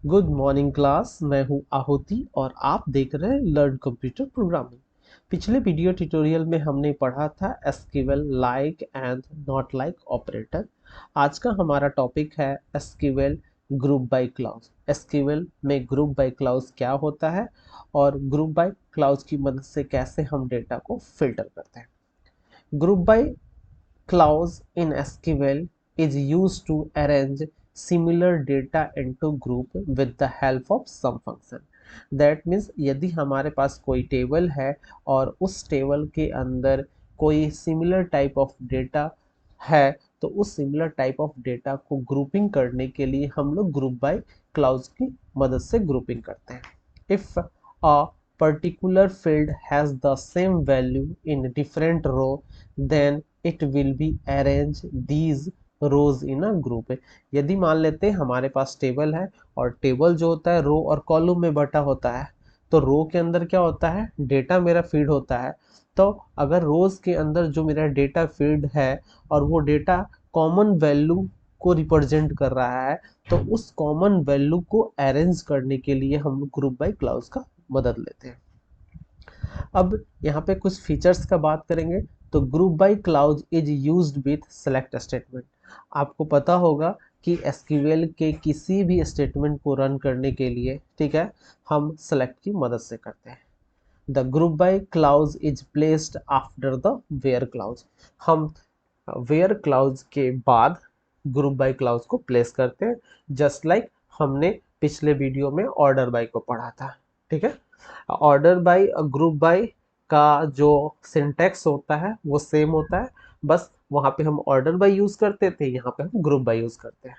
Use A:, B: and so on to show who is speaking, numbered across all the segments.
A: Good morning class. मैं हूं आहुति और आप देख रहे हैं लर्न कंप्यूटर प्रोग्रामिंग। पिछले वीडियो ट्यूटोरियल में हमने पढ़ा था SQL like and not like operator. आज का हमारा टॉपिक है SQL group by clause. SQL में ग्रुप बाय क्लाउज क्या होता है और ग्रुप बाय क्लाउज की मदद से कैसे हम डेटा को फिल्टर करते हैं। Group by clause in SQL is used to arrange similar data into group with the help of some function. That means यदि हमारे पास कोई टेबल है और उस टेबल के अंदर कोई सिमिलर टाइप ऑफ डेटा है तो उस सिमिलर टाइप ऑफ डेटा को ग्रुपिंग करने के लिए हम लोग ग्रुप बाय क्लाउज की मदद से ग्रुपिंग करते हैं। If a particular field has the same value in different row, then it will be arrange these rows in a group। यदि मान लेते हैं हमारे पास टेबल है और टेबल जो होता है रो और कॉलम में बटा होता है, तो रो के अंदर क्या होता है, डेटा मेरा फीड होता है। तो अगर रोज के अंदर जो मेरा डेटा फीड है और वो डेटा कॉमन वैल्यू को रिप्रेजेंट कर रहा है, तो उस कॉमन वैल्यू को अरेंज करने के लिए हम ग्रुप बाय क्लाउज का मदद लेते हैं। अब यहाँ पे कुछ फीचर्स का बात करेंगे तो group by clause is used with select statement. आपको पता होगा कि एसक्यूएल के किसी भी स्टेटमेंट को रन करने के लिए, ठीक है, हम सेलेक्ट की मदद से करते हैं। The group by clause is placed after the where clause. हम वेयर क्लाउज के बाद ग्रुप बाय क्लाउज को प्लेस करते हैं, जस्ट लाइक हमने पिछले वीडियो में ऑर्डर बाय को पढ़ा था। ठीक है, ऑर्डर बाय ग्रुप बाय का जो सिंटैक्स होता है वो सेम होता है, बस वहां पे हम ऑर्डर बाय यूज करते थे, यहाँ पे हम ग्रुप बाय यूज करते हैं।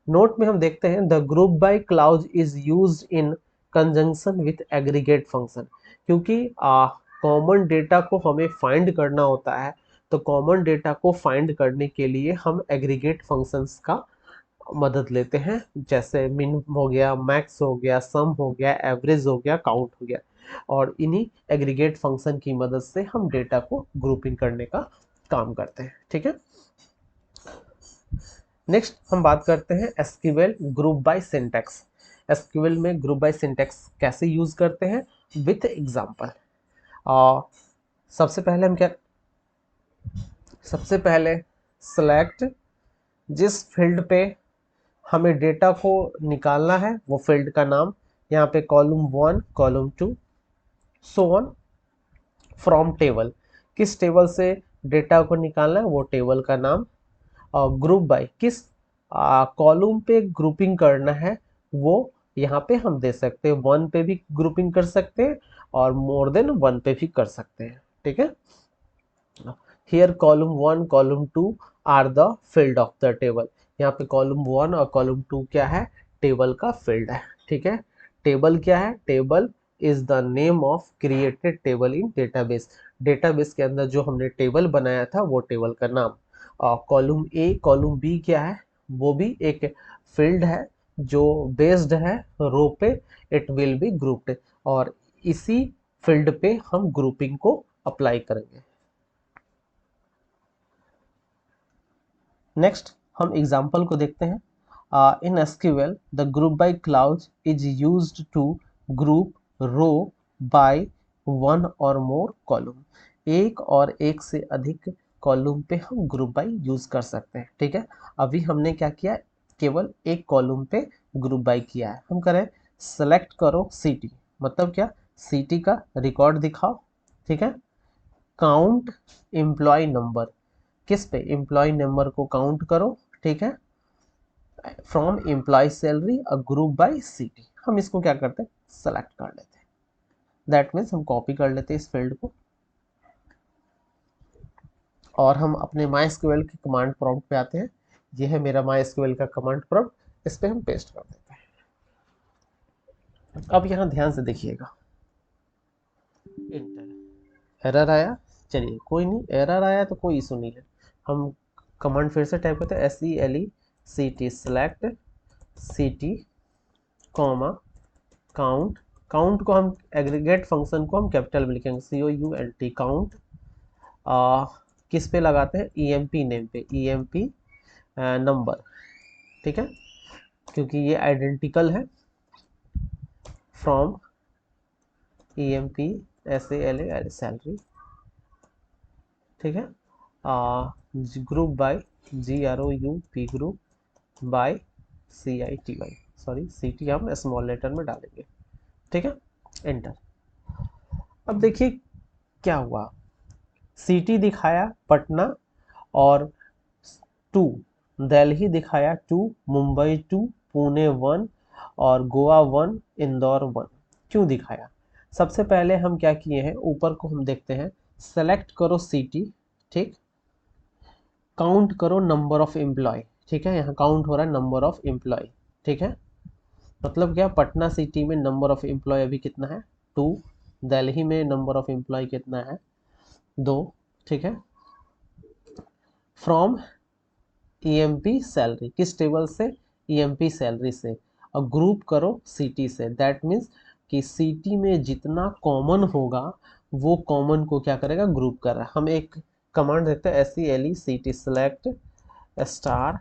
A: नोट में हम देखते हैं the group by clause is used in conjunction with aggregate function. क्योंकि कॉमन डेटा को हमें फाइंड करना होता है, तो कॉमन डेटा को फाइंड करने के लिए हम एग्रीगेट फंक्शंस का मदद लेते हैं, जैसे मिन हो गया, मैक्स हो गया, सम हो गया, एवरेज हो गया, काउंट हो गया। और इन्हीं एग्रीगेट फंक्शन की मदद से हम डेटा को ग्रुपिंग करने का काम करते हैं। ठीक है, नेक्स्ट हम बात करते हैं SQL group bye syntax. SQL में ग्रुप बाय सिंटैक्स कैसे यूज करते हैं विथ एग्जांपल। सबसे पहले हम क्या, सबसे पहले सेलेक्ट जिस फील्ड पे हमें डेटा को निकालना है वो फील्ड का नाम, यहाँ पे column 1 column 2 so on. From table, किस टेबल से डेटा को निकालना है वो टेबल का नाम। और ग्रुप बाय, किस कॉलम पे ग्रुपिंग करना है वो यहाँ पे हम दे सकते हैं, 1 पे भी ग्रुपिंग कर सकते हैं और मोर देन 1 पे भी कर सकते हैं। ठीक है, here column 1 column 2 are the field of the table. यहाँ पे कॉलम 1 और कॉलम 2 क्या है, टेबल का फील्ड है। ठीक है, टेबल क्या है, table is the name of created table in database. Database के अंदर जो हमने टेबल बनाया था वो टेबल का नाम। कॉलम ए कॉलम बी क्या है, वो भी एक फील्ड है जो बेस्ड है रो पे, इट विल बी ग्रुप्ड, और इसी फील्ड पे हम ग्रुपिंग को अप्लाई करेंगे। नेक्स्ट हम एग्जाम्पल को देखते हैं। In SQL the group by clause is used to group row by one और मोर कॉलम। एक और एक से अधिक कॉलम पे हम ग्रुप बाय यूज कर सकते हैं। ठीक है, अभी हमने क्या किया, केवल एक कॉलम पे ग्रुप बाय किया है। हम करें सेलेक्ट करो सिटी, मतलब क्या, सिटी का रिकॉर्ड दिखाओ। ठीक है, काउंट एम्प्लॉय नंबर, किस पे, एम्प्लॉय नंबर को काउंट करो। ठीक है, from employ salary a group by city, हम इसको क्या करते हैं, सेलेक्ट कर लेते हैं। दैट मीन्स हम कॉपी कर लेते हैं इस फील्ड को और हम अपने माई एसक्यूएल के कमांड प्रॉम्प्ट पे आते हैं। ये है मेरा माई एसक्यूएल का कमांड प्रॉम्प्ट, इस पे हम पेस्ट कर देते हैं। अब यहाँ ध्यान से देखिएगा, इंटर एरर आया, चलिए कोई नहीं, एरर आया तो कोई इशू नहीं है। हम कमांड फिर से टाइप करते हैं, SELECT select city comma count. Count को हम एग्रीगेट फंक्शन को हम कैपिटल में लिखेंगे, COUNT काउंट। किस पे लगाते हैं, EMP नेम पे, EMP नंबर। ठीक है, क्योंकि ये आइडेंटिकल है फ्रॉम EMP SALA सैलरी, ठीक है, group by GROUP group by CITY, sorry CT हम स्मॉल लेटर में डालेंगे, ठीक है, एंटर। अब देखिए क्या हुआ, सिटी दिखाया पटना और 2, दिल्ली दिखाया 2, मुंबई 2, पुणे 1 और गोवा 1, इंदौर 1। क्यों दिखाया? सबसे पहले हम क्या किए हैं, ऊपर को हम देखते हैं, सेलेक्ट करो सिटी, ठीक, काउंट करो नंबर ऑफ एम्प्लॉय, ठीक है, यहाँ काउंट हो रहा है नंबर ऑफ एम्प्लॉय, ठीक है, मतलब क्या, पटना सिटी में नंबर ऑफ एम्प्लॉय अभी कितना है 2, दिल्ली में नंबर ऑफ एम्प्लॉय कितना है 2, ठीक है, फ्रॉम EMP सैलरी, किस टेबल से, EMP सैलरी से, और ग्रुप करो सिटी से, दैट मीन्स कि सिटी में जितना कॉमन होगा वो कॉमन को क्या करेगा, ग्रुप कर रहा है। हम एक कमांड देते हैं SELE CT, select star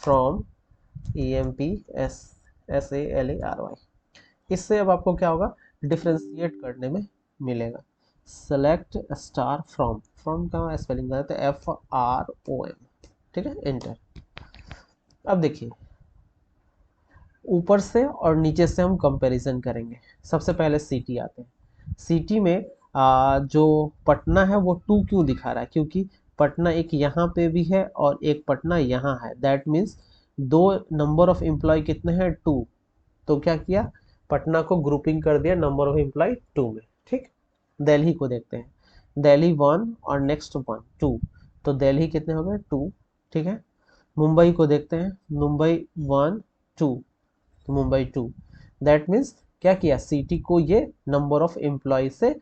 A: from EMP SALARY। इससे अब आपको क्या होगा, डिफ्रेंशिएट करने में मिलेगा। सेलेक्ट स्टार फ्रॉम, फ्रॉम का स्पेलिंग करते हैं FROM, ठीक है, एंटर। अब देखिए ऊपर से और नीचे से हम कंपैरिजन करेंगे। सबसे पहले सिटी आते हैं, सिटी में जो पटना है वो 2 क्यों दिखा रहा है, क्योंकि पटना एक यहाँ पे भी है और एक पटना यहाँ है, दैट मीन्स दो नंबर ऑफ एम्प्लॉय कितने हैं 2, तो क्या किया, पटना को ग्रुपिंग कर दिया नंबर ऑफ एम्प्लॉय 2 में, ठीक। दिल्ली को देखते हैं, दिल्ली 1 और नेक्स्ट 1 2, तो दिल्ली कितने हो गए 2, ठीक है। मुंबई को देखते हैं, मुंबई 1 2, तो मुंबई 2, दैट मीन्स क्या किया, सिटी को ये नंबर ऑफ एम्प्लॉय से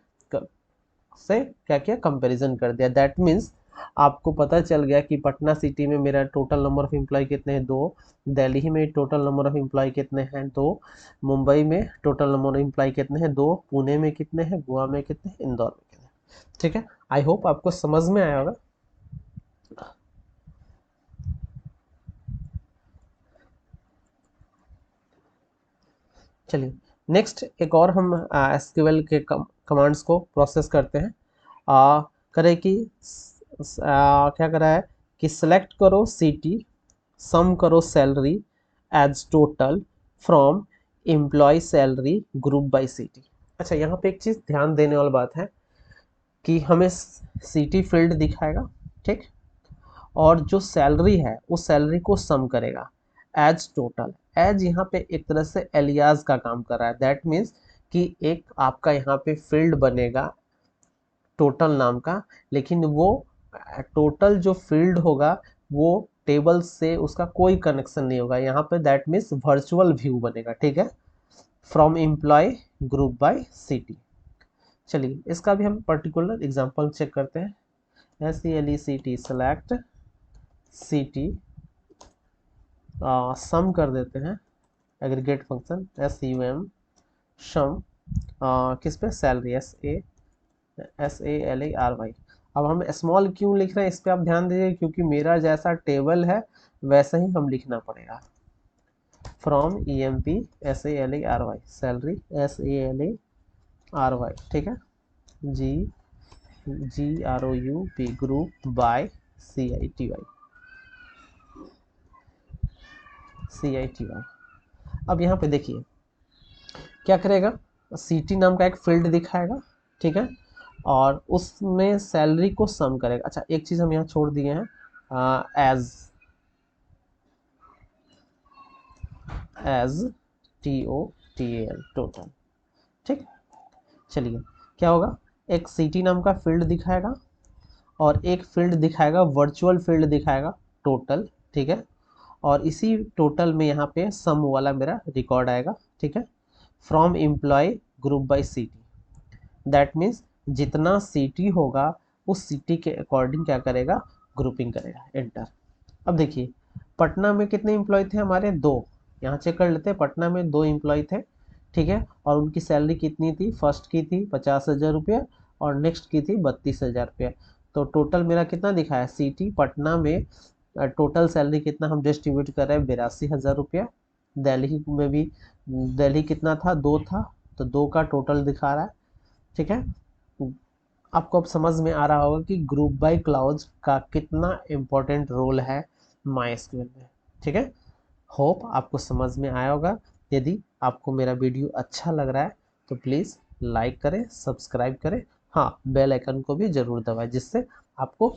A: क्या किया, कंपैरिजन कर दिया, दैट मीन्स आपको पता चल गया कि पटना सिटी में मेरा टोटल नंबर ऑफ एम्प्लॉय कितने हैं 2, दिल्ली में टोटल नंबर ऑफ एम्प्लॉय कितने हैं 2, मुंबई में टोटल नंबर ऑफ एम्प्लॉय कितने हैं 2, पुणे में कितने हैं, गोवा में कितने हैं, इंदौर में कितने हैं, ठीक है। आई होप आपको समझ में आया होगा। चलिए नेक्स्ट एक और हम SQL के कमांड्स को प्रोसेस करते हैं। करें कि क्या करा है कि सिलेक्ट करो सिटी, सम करो salary as total from employ salary group by city. अच्छा यहाँ पे एक चीज़ ध्यान देने वाली बात है कि हमें सिटी फील्ड दिखाएगा, ठीक, और जो सैलरी है उस सैलरी को सम करेगा एज टोटल। एज यहाँ पे एक तरह से एलियाज का काम कर रहा है, दैट मीन्स कि एक आपका यहाँ पे फील्ड बनेगा टोटल नाम का, लेकिन वो टोटल जो फील्ड होगा वो टेबल से उसका कोई कनेक्शन नहीं होगा यहाँ पे, दैट मीन्स वर्चुअल व्यू बनेगा, ठीक है, from employ group by city. चलिए इसका भी हम पर्टिकुलर एग्जांपल चेक करते हैं। SELE CT सेलेक्ट सिटी, सम कर देते हैं, एग्रीगेट फंक्शन SUM सम, किस पे, सैलरी SALARY। अब हम स्मॉल क्यों लिख रहे हैं इस पे आप ध्यान दीजिए, क्योंकि मेरा जैसा टेबल है वैसा ही हम लिखना पड़ेगा, from EMP SALARY salary SALARY, ठीक है, GROUP ग्रुप बाय CITY। अब यहाँ पे देखिए क्या करेगा, सिटी नाम का एक फील्ड दिखाएगा, ठीक है, और उसमें सैलरी को सम करेगा। अच्छा एक चीज़ हम यहाँ छोड़ दिए हैं, एज TOTAL टोटल, ठीक। चलिए क्या होगा, एक सिटी नाम का फील्ड दिखाएगा और एक फील्ड दिखाएगा, वर्चुअल फील्ड दिखाएगा टोटल, ठीक है, और इसी टोटल में यहाँ पे सम वाला मेरा रिकॉर्ड आएगा, ठीक है, from employ group by city, that means जितना सिटी होगा उस सिटी के अकॉर्डिंग क्या करेगा, ग्रुपिंग करेगा, एंटर। अब देखिए पटना में कितने एम्प्लॉय थे हमारे 2, यहाँ चेक कर लेते हैं, पटना में 2 एम्प्लॉय थे, ठीक है, और उनकी सैलरी कितनी थी, फर्स्ट की थी 50,000 रुपया और नेक्स्ट की थी 32,000 रुपया, तो टोटल मेरा कितना दिखा है, सिटी पटना में टोटल सैलरी कितना हम डिस्ट्रीब्यूट कर रहे हैं 82,000 रुपया, दिल्ली में भी, दिल्ली कितना था 2 था, तो 2 का टोटल दिखा रहा है। ठीक है, आपको अब समझ में आ रहा होगा कि ग्रुप बाय क्लाउज का कितना इम्पोर्टेंट रोल है माइस्क्वेल में। ठीक है, होप आपको समझ में आया होगा। यदि आपको मेरा वीडियो अच्छा लग रहा है तो प्लीज़ लाइक करें, सब्सक्राइब करें, हाँ बेल आइकन को भी ज़रूर दबाएं, जिससे आपको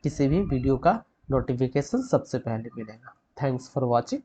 A: किसी भी वीडियो का नोटिफिकेशन सबसे पहले मिलेगा। Thanks for watching.